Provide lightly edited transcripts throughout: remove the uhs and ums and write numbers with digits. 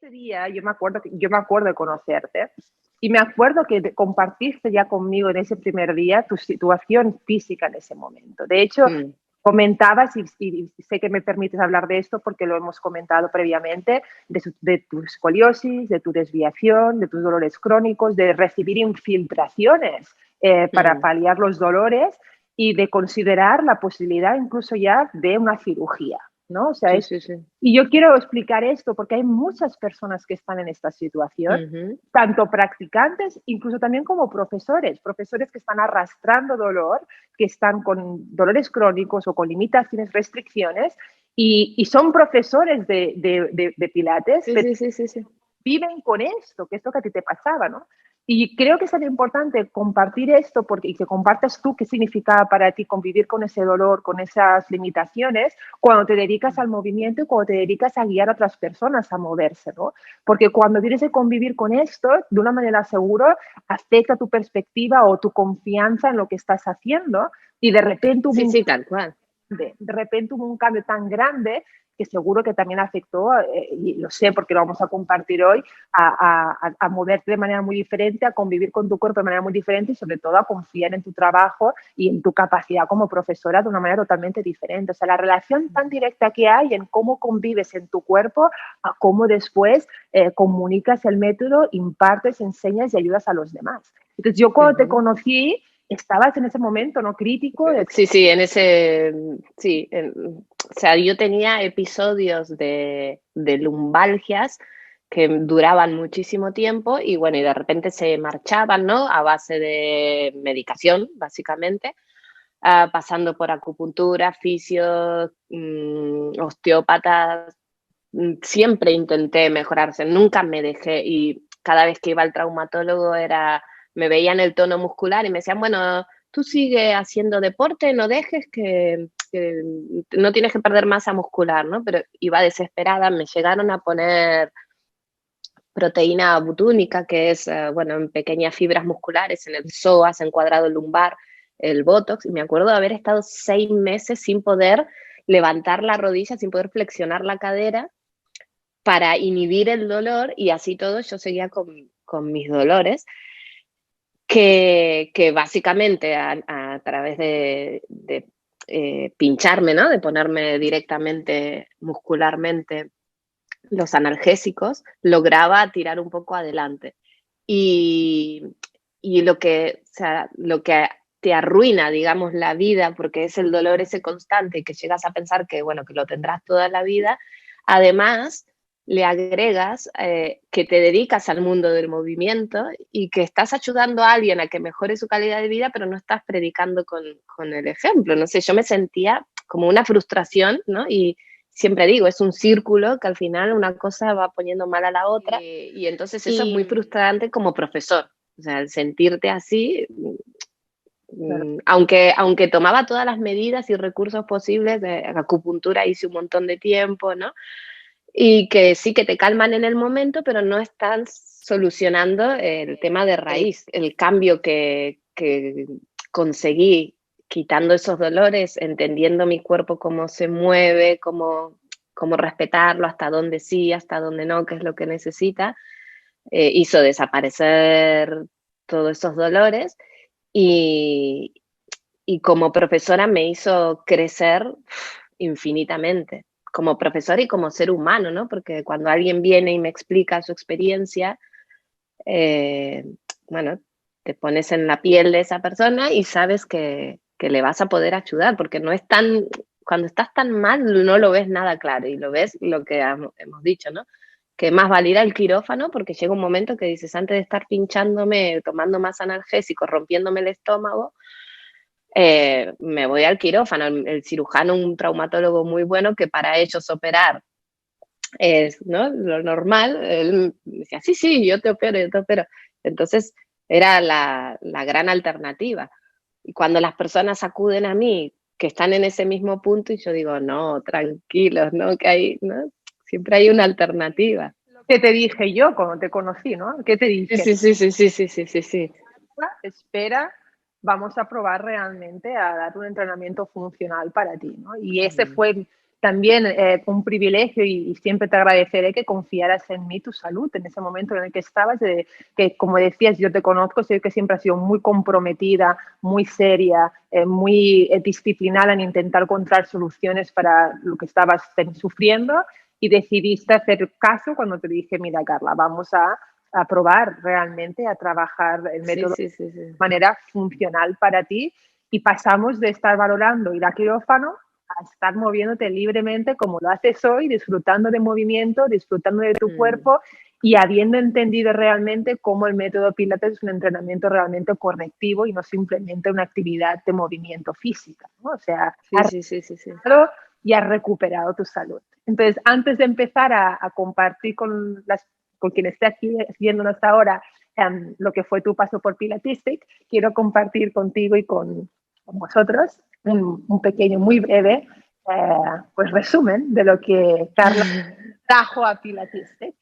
ese día yo me acuerdo de conocerte y me acuerdo que compartiste ya conmigo en ese primer día tu situación física en ese momento. De hecho, Mm, comentabas, y sé que me permites hablar de esto porque lo hemos comentado previamente, de tu escoliosis, de tu desviación, de tus dolores crónicos, de recibir infiltraciones para mm. paliar los dolores y de considerar la posibilidad incluso ya de una cirugía, ¿no? O sea, Sí, sí, sí. y yo quiero explicar esto porque hay muchas personas que están en esta situación, Ujú. tanto practicantes, incluso también como profesores, profesores que están arrastrando dolor, que están con dolores crónicos o con limitaciones, restricciones, y son profesores de Pilates, Sí, pero sí, sí, sí, sí. viven con esto, que es lo que a ti te pasaba, ¿no? Y creo que es tan importante compartir esto porque, y que compartas tú qué significaba para ti convivir con ese dolor, con esas limitaciones, cuando te dedicas al movimiento y cuando te dedicas a guiar a otras personas a moverse, ¿no? Porque cuando tienes que convivir con esto, de una manera segura, afecta tu perspectiva o tu confianza en lo que estás haciendo y Sí, sí, tal cual. de repente hubo un cambio tan grande que seguro que también afectó, y lo sé porque lo vamos a compartir hoy, a moverte de manera muy diferente, a convivir con tu cuerpo de manera muy diferente y sobre todo a confiar en tu trabajo y en tu capacidad como profesora de una manera totalmente diferente. O sea, la relación tan directa que hay en cómo convives en tu cuerpo, a cómo después comunicas el método, impartes, enseñas y ayudas a los demás. Entonces yo cuando te Ujú. conocí, estabas en ese momento no crítico de Sí, sí, en ese, sí, o sea, yo tenía episodios de lumbalgias que duraban muchísimo tiempo y bueno, y de repente se marchaban, ¿no? A base de medicación, básicamente, pasando por acupuntura, fisio, osteópatas. Siempre intenté mejorarse, nunca me dejé y cada vez que iba al traumatólogo me veían el tono muscular y me decían, bueno, tú sigue haciendo deporte, no dejes que no tienes que perder masa muscular, ¿no? Pero iba desesperada, me llegaron a poner proteína butúnica, que es, bueno, en pequeñas fibras musculares, en el psoas, encuadrado lumbar, el botox, y me acuerdo de haber estado 6 meses sin poder levantar la rodilla, sin poder flexionar la cadera, para inhibir el dolor y así todo yo seguía con mis dolores, que básicamente a través de pincharme, ¿no? De ponerme directamente muscularmente los analgésicos, lograba tirar un poco adelante. Y, y o sea, lo que te arruina, digamos, la vida, porque es el dolor ese constante que llegas a pensar que, bueno, que lo tendrás toda la vida, además le agregas que te dedicas al mundo del movimiento y que estás ayudando a alguien a que mejore su calidad de vida, pero no estás predicando con el ejemplo. No sé, yo me sentía como una frustración, ¿no? Y siempre digo, es un círculo que al final una cosa va poniendo mal a la otra y entonces eso es muy y frustrante como profesor. O sea, el sentirte así, claro, aunque tomaba todas las medidas y recursos posibles, de acupuntura hice un montón de tiempo, ¿no? Y que sí que te calman en el momento, pero no están solucionando el tema de raíz, el cambio que conseguí quitando esos dolores, entendiendo mi cuerpo cómo se mueve, cómo respetarlo, hasta dónde sí, hasta dónde no, qué es lo que necesita, hizo desaparecer todos esos dolores y, y como profesora me hizo crecer infinitamente, como profesora y como ser humano, ¿no? Porque cuando alguien viene y me explica su experiencia, eh, bueno, te pones en la piel de esa persona y sabes que le vas a poder ayudar, porque no es tan, cuando estás tan mal no lo ves nada claro y lo ves lo que hemos dicho, ¿no? Que más vale ir al quirófano porque llega un momento que dices, antes de estar pinchándome, tomando más analgésicos, rompiéndome el estómago, me voy al quirófano. El cirujano, un traumatólogo muy bueno, que para ellos operar es, ¿no?, lo normal. Él decía, sí, sí, yo te opero, yo te opero. Entonces era la gran alternativa. Y cuando las personas acuden a mí, que están en ese mismo punto, y yo digo, no, tranquilos, ¿no? Que hay, ¿no? Siempre hay una alternativa. lo que te dije yo cuando te conocí, ¿no? ¿Qué te Sí, dije? sí, sí, sí, sí, sí, sí, sí, sí. Espera, vamos a probar realmente a dar un entrenamiento funcional para ti, ¿no? Y ese Mm. fue también un privilegio y siempre te agradeceré que confiaras en mí, tu salud, en ese momento en el que estabas, que como decías, yo te conozco, sé que siempre has sido muy comprometida, muy seria, muy disciplinada en intentar encontrar soluciones para lo que estabas sufriendo y decidiste hacer caso cuando te dije, mira Carla, vamos a probar realmente a trabajar el Sí, método sí, sí, sí. de manera funcional para ti y pasamos de estar valorando ir a quirófano a estar moviéndote libremente como lo haces hoy, disfrutando de movimiento, disfrutando de tu cuerpo y habiendo entendido realmente cómo el método Pilates es un entrenamiento realmente correctivo y no simplemente una actividad de movimiento física, ¿no? O sea, Sí, sí, sí, sí, sí. y has recuperado tu salud. Entonces, antes de empezar a compartir con quien esté aquí viéndonos ahora lo que fue tu paso por Pilatistic, quiero compartir contigo y con vosotros un pequeño, muy breve, pues resumen de lo que Carla trajo a Pilatistic.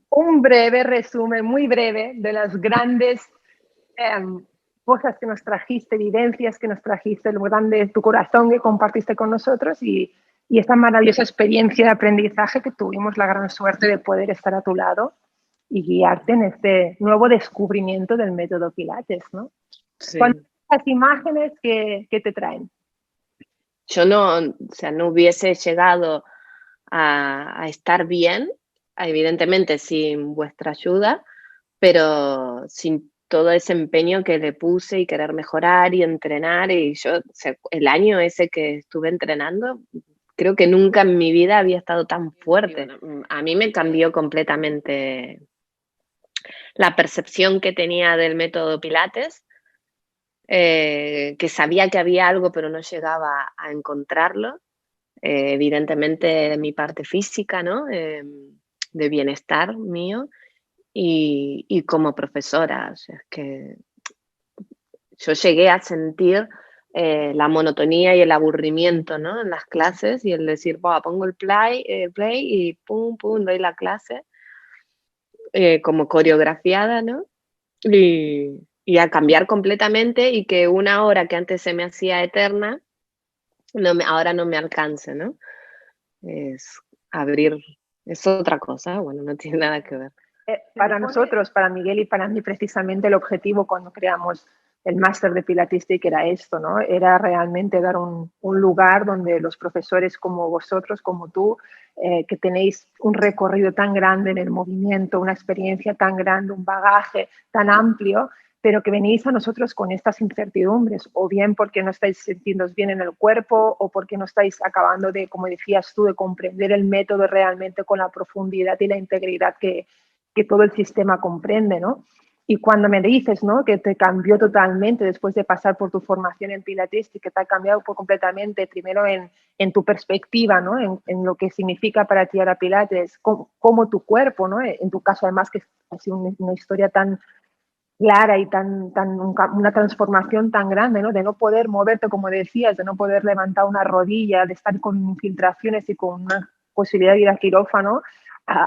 Un breve resumen, muy breve, de las grandes cosas que nos trajiste, vivencias que nos trajiste, lo grande de tu corazón que compartiste con nosotros y esta maravillosa experiencia de aprendizaje que tuvimos la gran suerte de poder estar a tu lado y guiarte en este nuevo descubrimiento del método Pilates, ¿no? Sí. ¿Cuáles son las imágenes que te traen? Yo no, o sea, no hubiese llegado a estar bien, evidentemente sin vuestra ayuda, pero sin todo ese empeño que le puse y querer mejorar y entrenar. Y yo, o sea, el año ese que estuve entrenando, creo que nunca en mi vida había estado tan fuerte. A mí me cambió completamente la percepción que tenía del método Pilates, que sabía que había algo, pero no llegaba a encontrarlo. Evidentemente mi parte física, ¿no? De bienestar mío y como profesora, o sea, es que yo llegué a sentir la monotonía y el aburrimiento, ¿no? En las clases y el decir, pongo el play y pum, pum, doy la clase como coreografiada, ¿no? Y a cambiar completamente y que una hora que antes se me hacía eterna, ahora no me alcance, ¿no? Es abrir, es otra cosa, bueno, no tiene nada que ver. Para nosotros, para Miguel y para mí, precisamente el objetivo cuando creamos el máster de Pilatistic era esto, ¿no? Era realmente dar un lugar donde los profesores como vosotros, como tú, que tenéis un recorrido tan grande en el movimiento, una experiencia tan grande, un bagaje tan amplio, pero que venís a nosotros con estas incertidumbres, o bien porque no estáis sintiéndoos bien en el cuerpo, o porque no estáis acabando de, como decías tú, de comprender el método realmente con la profundidad y la integridad que todo el sistema comprende, ¿no? Y cuando me dices, ¿no? Que te cambió totalmente después de pasar por tu formación en Pilates y que te ha cambiado completamente, primero en tu perspectiva, ¿no? En lo que significa para ti ahora Pilates, como tu cuerpo, ¿no? En tu caso, además, que ha sido una historia tan clara y una transformación tan grande, ¿no? De no poder moverte, como decías, de no poder levantar una rodilla, de estar con infiltraciones y con una posibilidad de ir a quirófano.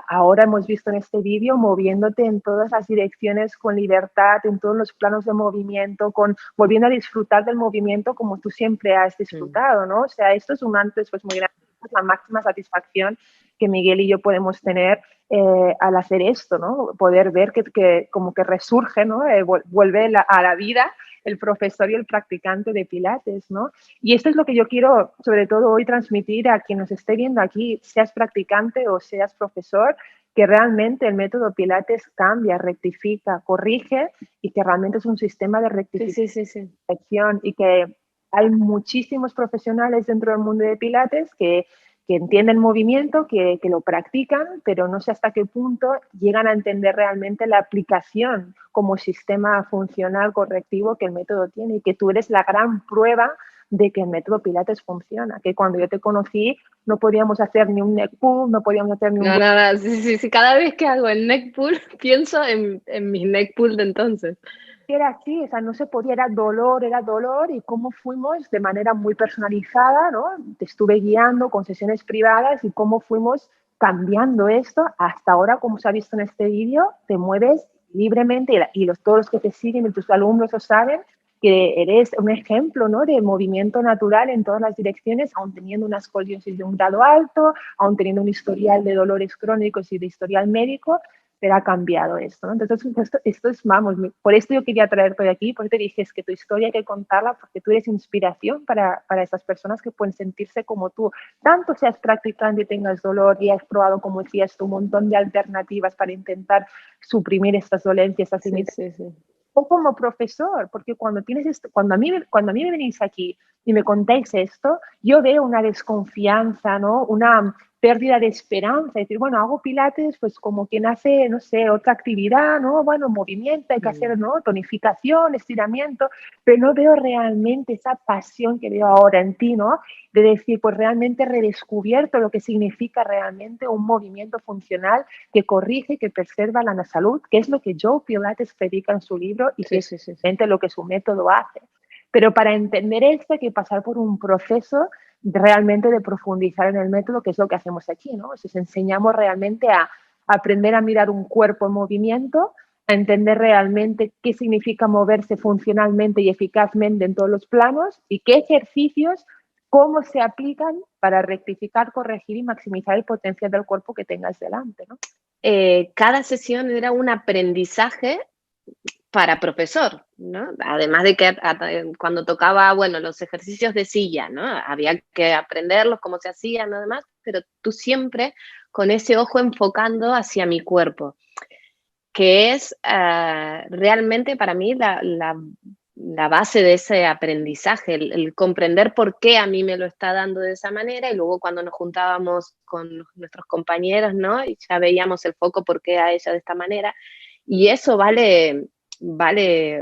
Ahora hemos visto en este vídeo moviéndote en todas las direcciones con libertad, en todos los planos de movimiento, volviendo a disfrutar del movimiento como tú siempre has disfrutado, ¿no? O sea, esto es un antes pues muy grande, es la máxima satisfacción que Miguel y yo podemos tener al hacer esto, ¿no? Poder ver que como que resurge, ¿no? Vuelve a la vida el profesor y el practicante de Pilates, ¿no? Y esto es lo que yo quiero, sobre todo hoy, transmitir a quien nos esté viendo aquí, seas practicante o seas profesor, que realmente el método Pilates cambia, rectifica, corrige y que realmente es un sistema de rectificación y que hay muchísimos profesionales dentro del mundo de Pilates que entienden movimiento, que lo practican, pero no sé hasta qué punto llegan a entender realmente la aplicación como sistema funcional correctivo que el método tiene y que tú eres la gran prueba de que el método Pilates funciona, que cuando yo te conocí no podíamos hacer ni un neck pull, no podíamos hacer ni un... No, nada, sí, cada vez que hago el neck pull pienso en mis neck pull de entonces. Era así, o sea, no se podía, era dolor y cómo fuimos de manera muy personalizada, ¿no? Te estuve guiando con sesiones privadas y cómo fuimos cambiando esto hasta ahora, como se ha visto en este vídeo, te mueves libremente y todos los que te siguen y tus alumnos lo saben, que eres un ejemplo, ¿no?, de movimiento natural en todas las direcciones, aún teniendo una escoliosis de un grado alto, aún teniendo un historial de dolores crónicos y de historial médico, pero ha cambiado esto, ¿no? Entonces, esto es, vamos, por esto yo quería traerte hoy aquí, porque te dije, es que tu historia hay que contarla porque tú eres inspiración para esas personas que pueden sentirse como tú, tanto seas practicante y tengas dolor y has probado, como decías tú, un montón de alternativas para intentar suprimir estas dolencias, estas limitaciones. O como profesor, porque cuando tienes esto, cuando a mí me venís aquí y me contáis esto, yo veo una desconfianza, ¿no? Una pérdida de esperanza, es decir, bueno, hago pilates pues como quien hace, no sé, otra actividad, ¿no? Bueno, movimiento, hay que hacer, ¿no?, tonificación, estiramiento, pero no veo realmente esa pasión que veo ahora en ti, ¿no? De decir, pues realmente he redescubierto lo que significa realmente un movimiento funcional que corrige, que preserva la salud, que es lo que Joe Pilates predica en su libro y que es lo que su método hace. Pero para entender esto hay que pasar por un proceso realmente de profundizar en el método, que es lo que hacemos aquí, ¿no? Entonces enseñamos realmente a aprender a mirar un cuerpo en movimiento, a entender realmente qué significa moverse funcionalmente y eficazmente en todos los planos y qué ejercicios, cómo se aplican para rectificar, corregir y maximizar el potencial del cuerpo que tengas delante, ¿no? Cada sesión era un aprendizaje para profesor, ¿no? Además de que cuando tocaba, bueno, los ejercicios de silla, ¿no? Había que aprenderlos, cómo se hacían, ¿no? Demás, pero tú siempre con ese ojo enfocando hacia mi cuerpo, que es realmente para mí la base de ese aprendizaje, el comprender por qué a mí me lo está dando de esa manera, y luego cuando nos juntábamos con nuestros compañeros, ¿no? Y ya veíamos el foco por qué a ella de esta manera, y eso vale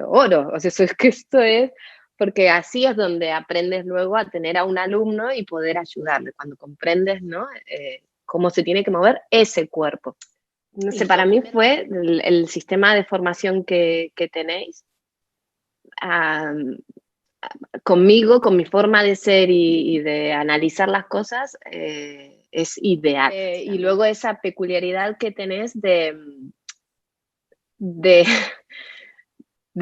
oro, o sea, eso es que esto es, porque así es donde aprendes luego a tener a un alumno y poder ayudarle, cuando comprendes, ¿no? Cómo se tiene que mover ese cuerpo. No sé, para mí fue el sistema de formación que tenéis, conmigo, con mi forma de ser y de analizar las cosas, es ideal. Y luego esa peculiaridad que tenés de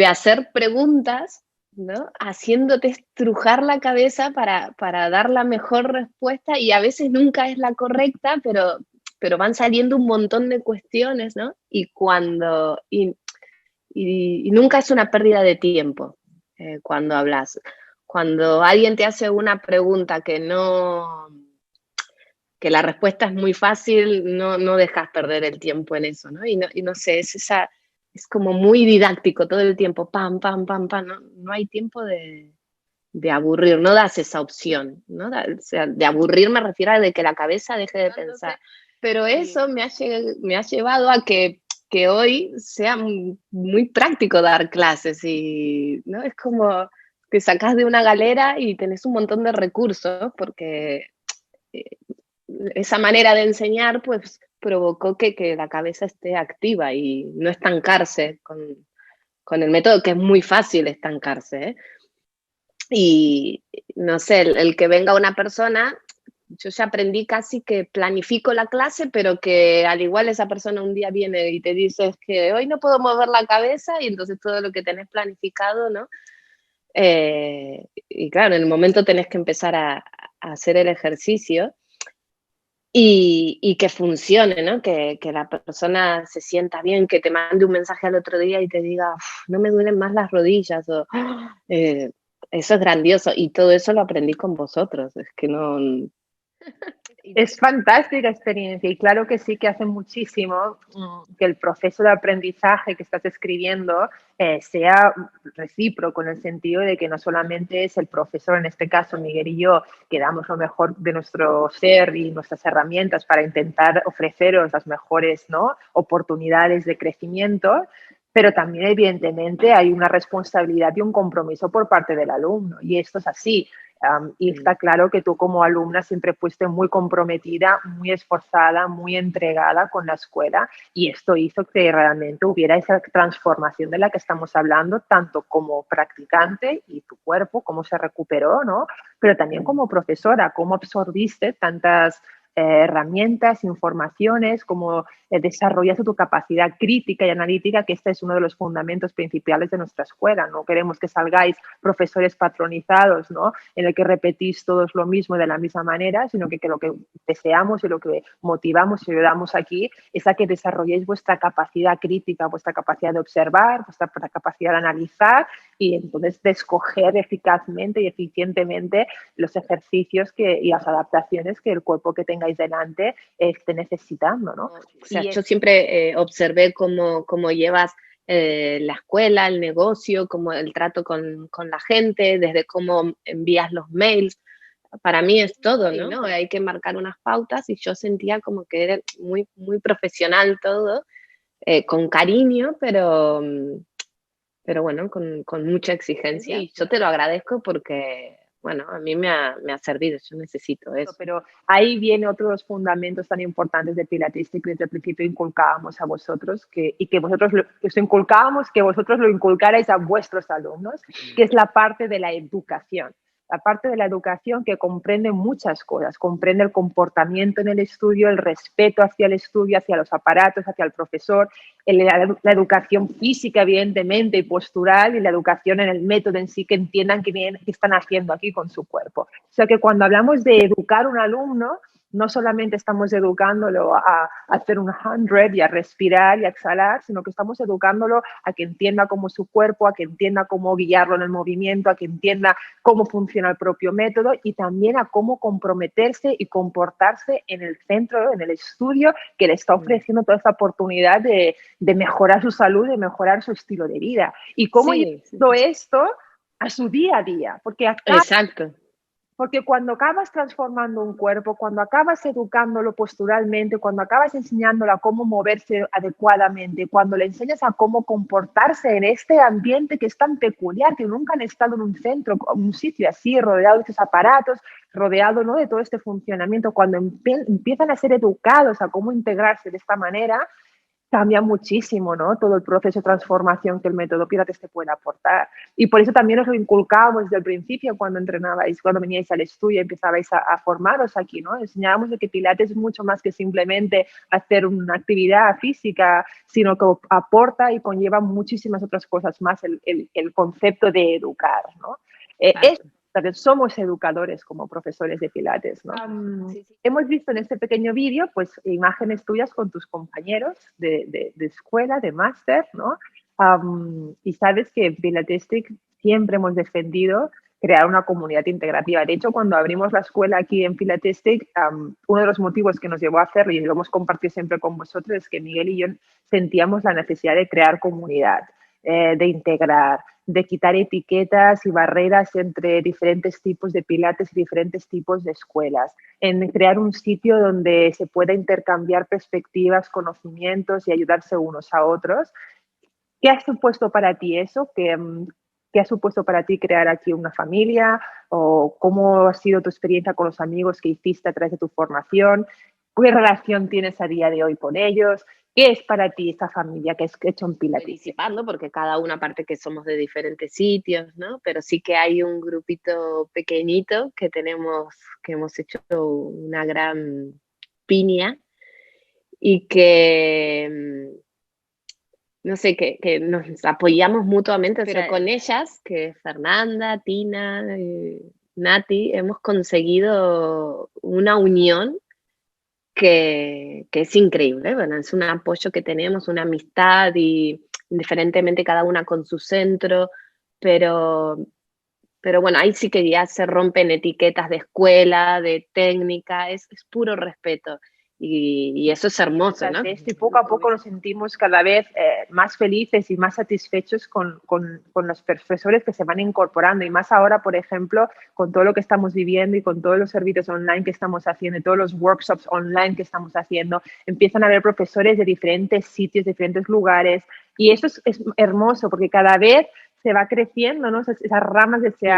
hacer preguntas, ¿no? Haciéndote estrujar la cabeza para dar la mejor respuesta, y a veces nunca es la correcta, pero van saliendo un montón de cuestiones, ¿no? Y nunca es una pérdida de tiempo cuando hablas. Cuando alguien te hace una pregunta que la respuesta es muy fácil, no dejas perder el tiempo en eso, ¿no? Y no sé, es como muy didáctico todo el tiempo, pam, pam, pam, pam, no hay tiempo de aburrir, no das esa opción, ¿no? O sea, de aburrir me refiero a de que la cabeza deje de pensar. Pero eso me ha llevado a que hoy sea muy práctico dar clases, y ¿no? Es como que sacás de una galera y tenés un montón de recursos, porque esa manera de enseñar pues provocó que la cabeza esté activa y no estancarse con el método, que es muy fácil estancarse, ¿eh? Y no sé, el que venga una persona, yo ya aprendí casi que planifico la clase, pero que al igual esa persona un día viene y te dice es que hoy no puedo mover la cabeza, y entonces todo lo que tenés planificado, ¿no? Y claro, en el momento tenés que empezar a hacer el ejercicio y que funcione, ¿no? Que la persona se sienta bien, que te mande un mensaje al otro día y te diga, no me duelen más las rodillas, o eso es grandioso, y todo eso lo aprendí con vosotros, es que no... Es fantástica experiencia y claro que sí que hace muchísimo que el proceso de aprendizaje que estás escribiendo sea recíproco en el sentido de que no solamente es el profesor, en este caso Miguel y yo, que damos lo mejor de nuestro ser y nuestras herramientas para intentar ofreceros las mejores, ¿no?, oportunidades de crecimiento, pero también evidentemente hay una responsabilidad y un compromiso por parte del alumno y esto es así. Y está claro que tú como alumna siempre fuiste muy comprometida, muy esforzada, muy entregada con la escuela y esto hizo que realmente hubiera esa transformación de la que estamos hablando, tanto como practicante y tu cuerpo, cómo se recuperó, ¿no? Pero también como profesora, cómo absorbiste tantas herramientas, informaciones, cómo desarrollaste tu capacidad crítica y analítica, que este es uno de los fundamentos principales de nuestra escuela. No queremos que salgáis profesores patronizados, ¿no?, en el que repetís todos lo mismo de la misma manera, sino que lo que deseamos y lo que motivamos y ayudamos aquí es a que desarrolléis vuestra capacidad crítica, vuestra capacidad de observar, vuestra capacidad de analizar y entonces de escoger eficazmente y eficientemente los ejercicios y las adaptaciones que el cuerpo que tengáis delante esté necesitando, ¿no? O sea, yo siempre observé cómo llevas la escuela, el negocio, como el trato con la gente, desde cómo envías los mails. Para mí es todo, ¿no? ¿no? Hay que marcar unas pautas y yo sentía como que era muy, muy profesional todo, con cariño, pero bueno, con mucha exigencia. Y yo te lo agradezco porque, bueno, a mí me ha servido, yo necesito eso. Pero ahí viene otro de los fundamentos tan importantes de Pilates que desde el principio inculcábamos a vosotros y que vosotros os inculcábamos que vosotros lo inculcarais a vuestros alumnos, que es la parte de la educación. La parte de la educación que comprende muchas cosas, comprende el comportamiento en el estudio, el respeto hacia el estudio, hacia los aparatos, hacia el profesor, la educación física, evidentemente, y postural, y la educación en el método en sí, que entiendan qué están haciendo aquí con su cuerpo. O sea que cuando hablamos de educar a un alumno, no solamente estamos educándolo a hacer un 100 y a respirar y a exhalar, sino que estamos educándolo a que entienda cómo su cuerpo, a que entienda cómo guiarlo en el movimiento, a que entienda cómo funciona el propio método y también a cómo comprometerse y comportarse en el centro, en el estudio que le está ofreciendo toda esta oportunidad de mejorar su salud, de mejorar su estilo de vida. Y cómo llevando esto a su día a día, porque acá Exacto. Porque cuando acabas transformando un cuerpo, cuando acabas educándolo posturalmente, cuando acabas enseñándolo a cómo moverse adecuadamente, cuando le enseñas a cómo comportarse en este ambiente que es tan peculiar, que nunca han estado en un centro, un sitio así, rodeado de estos aparatos, rodeado, ¿no?, de todo este funcionamiento, cuando empiezan a ser educados a cómo integrarse de esta manera, cambia muchísimo, ¿no?, todo el proceso de transformación que el método Pilates te puede aportar. Y por eso también os lo inculcábamos desde el principio cuando entrenabais, cuando veníais al estudio y empezabais a formaros aquí, ¿no? Enseñábamos de que Pilates es mucho más que simplemente hacer una actividad física, sino que aporta y conlleva muchísimas otras cosas más el concepto de educar, ¿no? Somos educadores como profesores de Pilates, ¿no? Hemos visto en este pequeño vídeo pues imágenes tuyas con tus compañeros de escuela, de máster, ¿no? Y sabes que en Pilatestic siempre hemos defendido crear una comunidad integrativa. De hecho, cuando abrimos la escuela aquí en Pilatestic, uno de los motivos que nos llevó a hacerlo, y lo hemos compartido siempre con vosotros, es que Miguel y yo sentíamos la necesidad de crear comunidad, de integrar, de quitar etiquetas y barreras entre diferentes tipos de pilates y diferentes tipos de escuelas, en crear un sitio donde se pueda intercambiar perspectivas, conocimientos y ayudarse unos a otros. ¿Qué ha supuesto para ti eso? ¿Qué ha supuesto para ti crear aquí una familia? ¿O cómo ha sido tu experiencia con los amigos que hiciste a través de tu formación? ¿Qué relación tienes a día de hoy con ellos? ¿Qué es para ti esta familia que has hecho en Pilates? Participando, porque cada una, aparte que somos de diferentes sitios, ¿no? Pero sí que hay un grupito pequeñito que hemos hecho una gran piña y que no sé, que nos apoyamos mutuamente, pero con ellas, que es Fernanda, Tina, Nati, hemos conseguido una unión que es increíble. Bueno, es un apoyo que tenemos, una amistad y indiferentemente cada una con su centro, pero pero bueno, ahí sí que ya se rompen etiquetas de escuela, de técnica, es puro respeto. Y eso es hermoso, ¿no? De esto y poco a poco nos sentimos cada vez más felices y más satisfechos con los profesores que se van incorporando y más ahora, por ejemplo, con todo lo que estamos viviendo y con todos los servicios online que estamos haciendo y todos los workshops online que estamos haciendo, empiezan a haber profesores de diferentes sitios, de diferentes lugares y eso es hermoso porque cada vez se va creciendo, ¿no? Esas ramas de ese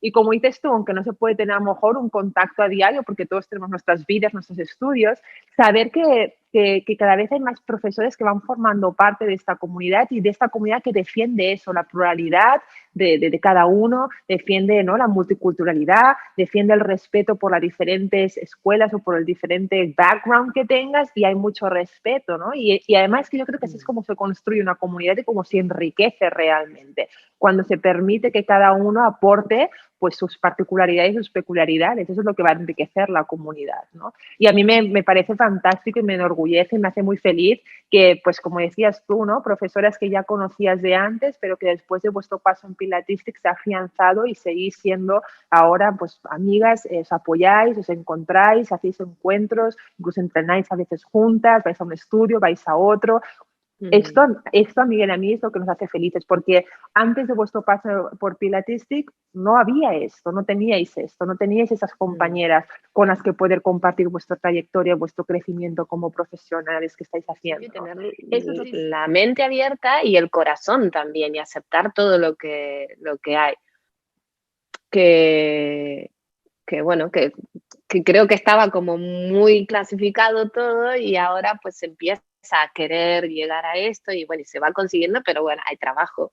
y como dices tú, aunque no se puede tener a lo mejor un contacto a diario porque todos tenemos nuestras vidas, nuestros estudios, saber que cada vez hay más profesores que van formando parte de esta comunidad y de esta comunidad que defiende eso, la pluralidad de cada uno, defiende, ¿no?, la multiculturalidad, defiende el respeto por las diferentes escuelas o por el diferente background que tengas y hay mucho respeto, ¿no? Y además que yo creo que así es como se construye una comunidad y como se enriquece realmente, cuando se permite que cada uno aporte pues sus particularidades y sus peculiaridades. Eso es lo que va a enriquecer la comunidad, ¿no? Y a mí me parece fantástico y me enorgullece y me hace muy feliz que, pues como decías tú, ¿no?, profesoras que ya conocías de antes, pero que después de vuestro paso en Pilatistic se ha afianzado y seguís siendo ahora pues amigas, os apoyáis, os encontráis, hacéis encuentros, incluso entrenáis a veces juntas, vais a un estudio, vais a otro. Esto, Miguel, a mí es lo que nos hace felices, porque antes de vuestro paso por Pilatistic no había esto, no teníais esto, no teníais esas compañeras con las que poder compartir vuestra trayectoria, vuestro crecimiento como profesionales que estáis haciendo. Tener la mente abierta y el corazón también, y aceptar todo lo que hay. Que bueno, que creo que estaba como muy clasificado todo y ahora pues empieza a querer llegar a esto y bueno, y se va consiguiendo, pero bueno, hay trabajo.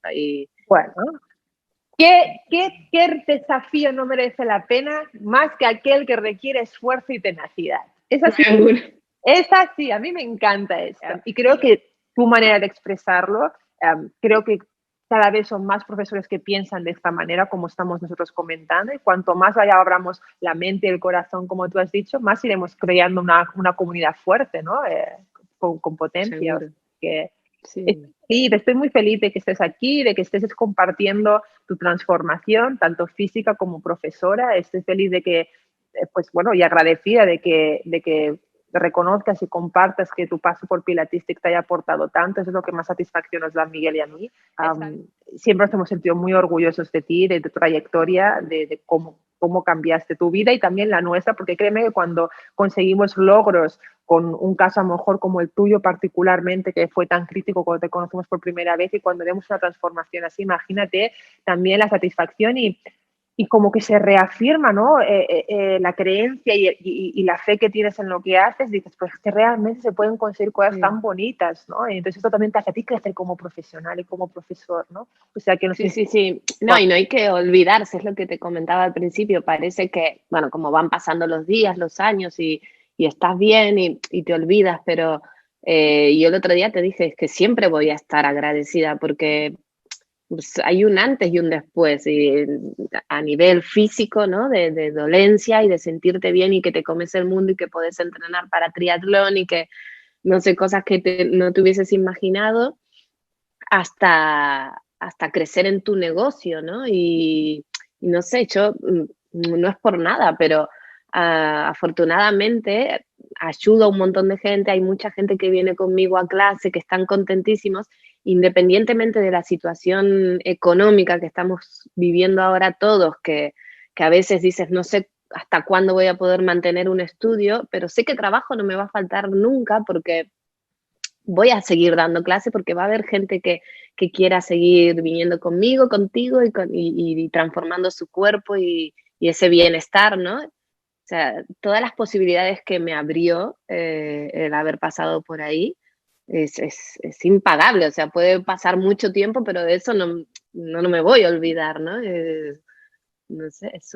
Bueno, ¿qué desafío no merece la pena más que aquel que requiere esfuerzo y tenacidad? Es así, a mí me encanta esto. Y creo que tu manera de expresarlo, creo que cada vez son más profesores que piensan de esta manera, como estamos nosotros comentando, y cuanto más allá abramos la mente y el corazón, como tú has dicho, más iremos creando una comunidad fuerte, ¿no? Con potencia. Que, sí, estoy muy feliz de que estés aquí, de que estés compartiendo tu transformación, tanto física como profesora. Estoy feliz de que, pues bueno, y agradecida de que reconozcas y compartas que tu paso por Pilatistic te haya aportado tanto. Eso es lo que más satisfacción nos da a Miguel y a mí. Siempre nos hemos sentido muy orgullosos de ti, de tu trayectoria, de cómo cambiaste tu vida y también la nuestra, porque créeme que cuando conseguimos logros con un caso a lo mejor como el tuyo particularmente, que fue tan crítico cuando te conocimos por primera vez, y cuando vemos una transformación así, imagínate también la satisfacción y como que se reafirma, ¿no?, la creencia y la fe que tienes en lo que haces, dices, pues que realmente se pueden conseguir cosas tan bonitas, ¿no? Y entonces esto también te hace a ti crecer como profesional y como profesor, ¿no? O sea que sí. No, y no hay que olvidarse, es lo que te comentaba al principio, parece que, bueno, como van pasando los días, los años y estás bien y te olvidas, pero yo el otro día te dije, es que siempre voy a estar agradecida porque pues, hay un antes y un después, y a nivel físico, ¿no? De dolencia y de sentirte bien y que te comes el mundo y que podés entrenar para triatlón y que, no sé, cosas que no te hubieses imaginado, hasta crecer en tu negocio, ¿no? Y no sé, yo no es por nada, pero afortunadamente ayudo a un montón de gente, hay mucha gente que viene conmigo a clase, que están contentísimos, independientemente de la situación económica que estamos viviendo ahora todos, que a veces dices, no sé hasta cuándo voy a poder mantener un estudio, pero sé que trabajo no me va a faltar nunca porque voy a seguir dando clase porque va a haber gente que quiera seguir viniendo conmigo, contigo y transformando su cuerpo y ese bienestar, ¿no? O sea, todas las posibilidades que me abrió el haber pasado por ahí es impagable. O sea, puede pasar mucho tiempo, pero de eso no me voy a olvidar, ¿no? No sé, es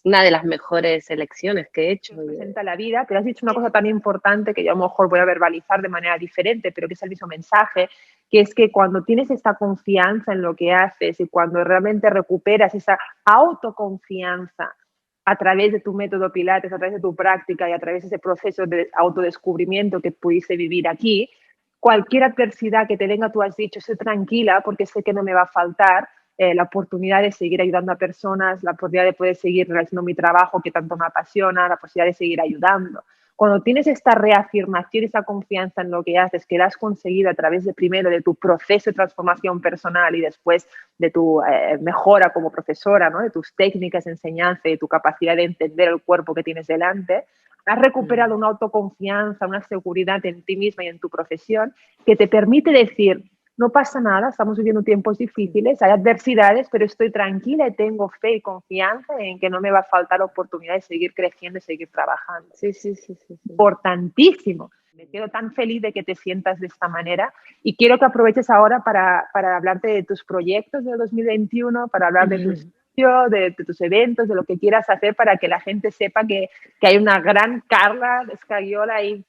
una de las mejores elecciones que he hecho. Representa la vida, pero has dicho una cosa tan importante que yo a lo mejor voy a verbalizar de manera diferente, pero que es el mismo mensaje, que es que cuando tienes esta confianza en lo que haces y cuando realmente recuperas esa autoconfianza a través de tu método Pilates, a través de tu práctica y a través de ese proceso de autodescubrimiento que pudiste vivir aquí, cualquier adversidad que te venga, tú has dicho, estoy tranquila porque sé que no me va a faltar, la oportunidad de seguir ayudando a personas, la oportunidad de poder seguir realizando mi trabajo que tanto me apasiona, la posibilidad de seguir ayudando. Cuando tienes esta reafirmación, esa confianza en lo que haces, que la has conseguido a través de primero de tu proceso de transformación personal y después de tu mejora como profesora, ¿no? De tus técnicas de enseñanza y tu capacidad de entender el cuerpo que tienes delante, has recuperado una autoconfianza, una seguridad en ti misma y en tu profesión que te permite decir, no pasa nada, estamos viviendo tiempos difíciles, hay adversidades, pero estoy tranquila y tengo fe y confianza en que no me va a faltar oportunidad de seguir creciendo y seguir trabajando. Sí, sí, sí, sí, sí. Importantísimo. Me quedo tan feliz de que te sientas de esta manera y quiero que aproveches ahora para hablarte de tus proyectos de 2021, para hablar de tu estudio, de tus eventos, de lo que quieras hacer para que la gente sepa que hay una gran Carla Escaguiola ahí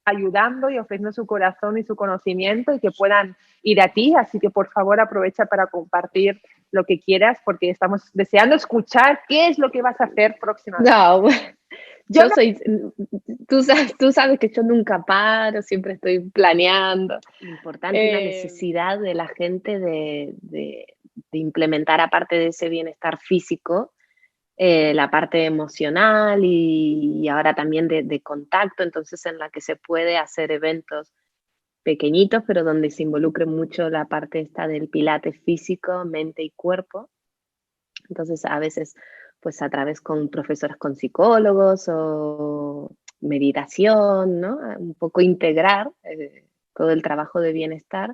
ayudando y ofreciendo su corazón y su conocimiento y que puedan ir a ti. Así que por favor aprovecha para compartir lo que quieras porque estamos deseando escuchar qué es lo que vas a hacer próximamente. No, yo soy, tú sabes que yo nunca paro, siempre estoy planeando. Importante una necesidad de la gente de implementar, aparte de ese bienestar físico, la parte emocional y ahora también de contacto, entonces en la que se puede hacer eventos pequeñitos, pero donde se involucre mucho la parte esta del pilates físico, mente y cuerpo. Entonces a veces pues a través con profesores, con psicólogos o meditación, ¿no? Un poco integrar todo el trabajo de bienestar.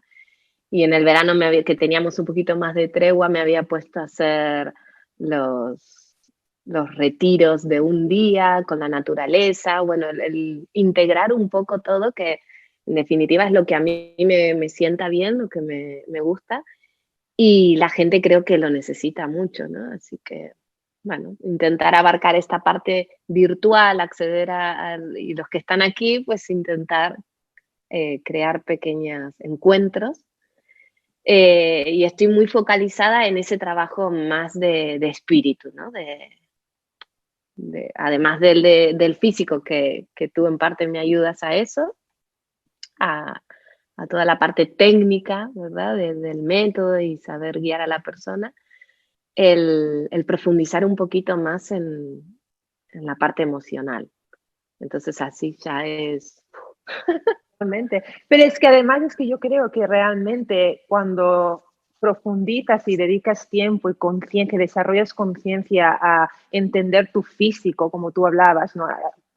Y en el verano que teníamos un poquito más de tregua, me había puesto a hacer los retiros de un día con la naturaleza, bueno, el integrar un poco todo, que en definitiva es lo que a mí me sienta bien, lo que me gusta, y la gente creo que lo necesita mucho, ¿no? Así que, bueno, intentar abarcar esta parte virtual, acceder y los que están aquí, pues intentar crear pequeños encuentros. Y estoy muy focalizada en ese trabajo más de espíritu, ¿no? Además del físico, que tú en parte me ayudas a eso, a toda la parte técnica, ¿verdad? Del método y saber guiar a la persona, el profundizar un poquito más en la parte emocional. Entonces así ya es... Realmente. Pero es que además es que yo creo que realmente cuando profundizas y dedicas tiempo y conciencia, desarrollas conciencia a entender tu físico, como tú hablabas, ¿no?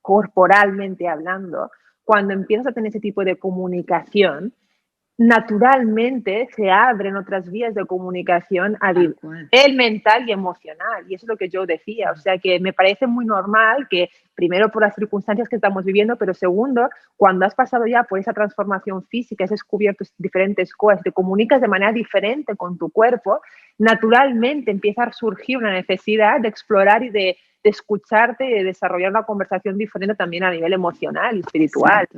Corporalmente hablando, cuando empiezas a tener ese tipo de comunicación, naturalmente se abren otras vías de comunicación a nivel mental y emocional. Y eso es lo que yo decía. O sea, que me parece muy normal que, primero, por las circunstancias que estamos viviendo, pero segundo, cuando has pasado ya por esa transformación física, has descubierto diferentes cosas, te comunicas de manera diferente con tu cuerpo, naturalmente empieza a surgir una necesidad de explorar y de escucharte y de desarrollar una conversación diferente también a nivel emocional y espiritual.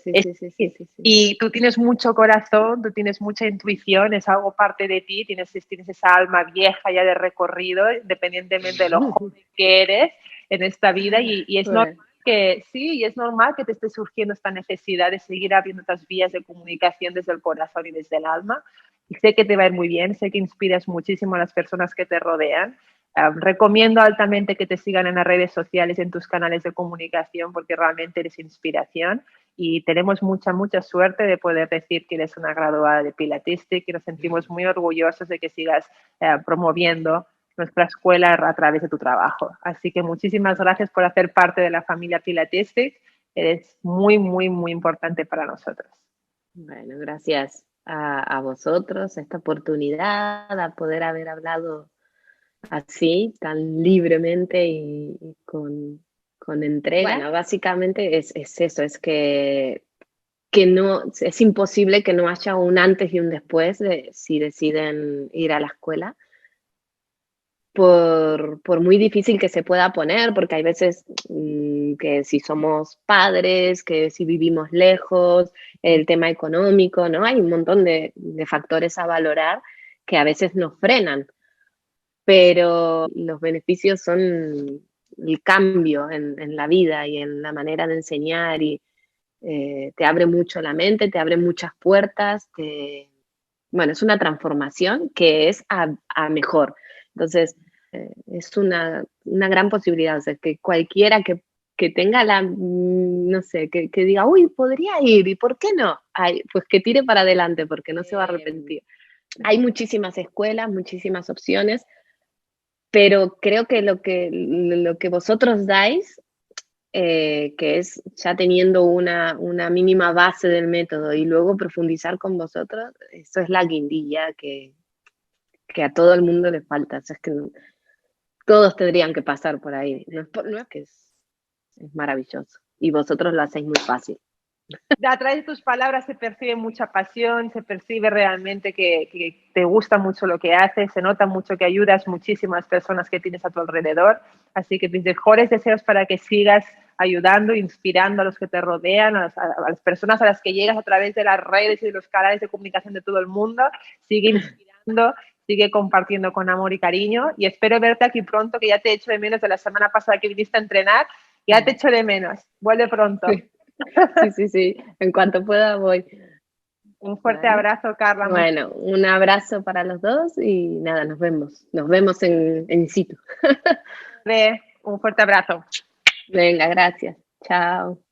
Sí, sí, sí, sí, sí, sí. Y tú tienes mucho corazón, tú tienes mucha intuición, es algo parte de ti, tienes esa alma vieja ya de recorrido, independientemente de lo joven que eres en esta vida. Y es normal que, sí, y es normal que te esté surgiendo esta necesidad de seguir abriendo otras vías de comunicación desde el corazón y desde el alma. Y sé que te va a ir muy bien, sé que inspiras muchísimo a las personas que te rodean. Recomiendo altamente que te sigan en las redes sociales, en tus canales de comunicación, porque realmente eres inspiración y tenemos mucha, mucha suerte de poder decir que eres una graduada de Pilatistic y nos sentimos muy orgullosos de que sigas promoviendo nuestra escuela a través de tu trabajo. Así que muchísimas gracias por hacer parte de la familia Pilatistic. Eres muy, muy, muy importante para nosotros. Bueno, gracias a vosotros, a esta oportunidad, a poder haber hablado así, tan libremente y con entrega. Bueno, básicamente es eso, es que no, es imposible que no haya un antes y un después si deciden ir a la escuela. Por muy difícil que se pueda poner, porque hay veces que si somos padres, que si vivimos lejos, el tema económico, ¿no? Hay un montón de factores a valorar que a veces nos frenan, pero los beneficios son el cambio en la vida y en la manera de enseñar y te abre mucho la mente, te abre muchas puertas, bueno, es una transformación que es a mejor. Entonces, es una gran posibilidad, o sea, que cualquiera que tenga no sé, que diga, uy, podría ir, ¿y por qué no? Ay, pues que tire para adelante, porque no se va a arrepentir. Hay muchísimas escuelas, muchísimas opciones, pero creo que lo que vosotros dais, que es ya teniendo una mínima base del método y luego profundizar con vosotros, eso es la guindilla que a todo el mundo le falta. O sea, es que todos tendrían que pasar por ahí. No es que es maravilloso. Y vosotros lo hacéis muy fácil. A través de tus palabras se percibe mucha pasión, se percibe realmente que te gusta mucho lo que haces, se nota mucho que ayudas muchísimas personas que tienes a tu alrededor. Así que mis mejores deseos para que sigas ayudando, inspirando a los que te rodean, a las personas a las que llegas a través de las redes y de los canales de comunicación de todo el mundo. Sigue inspirando, sigue compartiendo con amor y cariño. Y espero verte aquí pronto, que ya te echo de menos de la semana pasada que viniste a entrenar. Ya te echo de menos. Vuelve pronto. Sí, sí, sí. En cuanto pueda voy. Un fuerte ¿Vale? abrazo, Carla. Bueno, un abrazo para los dos y nada, nos vemos. Nos vemos en situ. Un fuerte abrazo. Venga, gracias. Chao.